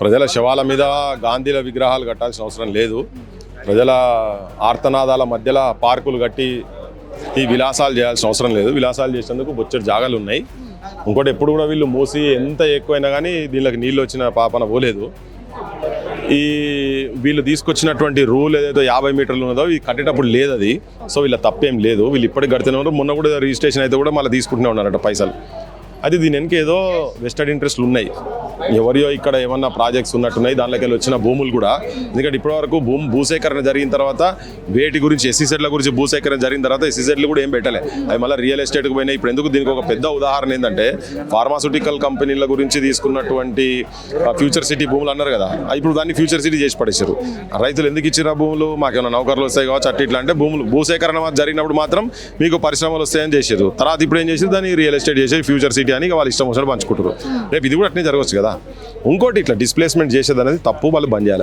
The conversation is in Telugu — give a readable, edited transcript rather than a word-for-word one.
ప్రజల శవాల మీద గాంధీల విగ్రహాలు కట్టాల్సిన అవసరం లేదు. ప్రజల ఆర్తనాదాల మధ్యలో పార్కులు కట్టి ఈ విలాసాలు చేయాల్సిన అవసరం లేదు. విలాసాలు చేసేందుకు బొచ్చడి జాగాలు ఉన్నాయి. ఇంకోటి ఎప్పుడు కూడా వీళ్ళు మూసి ఎంత ఎక్కువైనా కానీ దీనికి నీళ్ళు వచ్చిన పాపన పోలేదు. ఈ వీళ్ళు తీసుకొచ్చినటువంటి రూల్ ఏదైతే 50 మీటర్లు ఉన్నదో ఇది కట్టేటప్పుడు లేదు అది. సో వీళ్ళ తప్పేం లేదు. వీళ్ళు ఇప్పటికి కడుతూనే ఉన్నారు. మొన్న కూడా రిజిస్ట్రేషన్ అయితే కూడా మళ్ళీ తీసుకుంటూనే ఉన్నారట పైసలు. అది దీని వెనక ఏదో వెస్టెడ్ ఇంట్రెస్ట్లు ఉన్నాయి. ఎవరియో ఇక్కడ ఏమన్నా ప్రాజెక్ట్స్ ఉన్నట్టున్నాయి. దాంట్లోకి వెళ్ళి వచ్చిన భూములు కూడా, ఎందుకంటే ఇప్పటివరకు భూసేకరణ జరిగిన తర్వాత వేటి గురించి ఎస్సీజెడ్ల గురించి భూసేకరణ జరిగిన తర్వాత ఎస్సీజెడ్లు కూడా ఏం పెట్టలే. అవి మళ్ళీ రియల్ ఎస్టేట్కి పోయినాయి. ఇప్పుడు ఎందుకు దీనికి ఒక పెద్ద ఉదాహరణ ఏంటంటే ఫార్మాస్యూటికల్ కంపెనీల గురించి తీసుకున్నటువంటి ఫ్యూచర్ సిటీ భూములు అన్నారు కదా, ఇప్పుడు దాన్ని ఫ్యూచర్ సిటీ చేసి పడేశారు. రైతులు ఎందుకు ఇచ్చిన భూములు మాకేమైనా నౌకర్లు వస్తాయి కావచ్చు అట్లా ఇట్లా అంటే భూములు భూసేకరణ జరిగినప్పుడు మాత్రం మీకు పరిశ్రమలు వస్తాయని చేశారు. తర్వాత ఇప్పుడు ఏం చేసి దాన్ని రియల్ ఎస్టేట్ చేసి ఫ్యూచర్ సిటీ అని వాళ్ళు ఇష్టం వచ్చినట్టు పంచుకుంటారు. రేపు ఇది కూడా అట్నే జరగవచ్చు కదా. ఇంకోటి ఇట్లా డిస్ప్లేస్మెంట్ చేసేది అనేది తప్పు, వాళ్ళు బంద్ చేయాలి.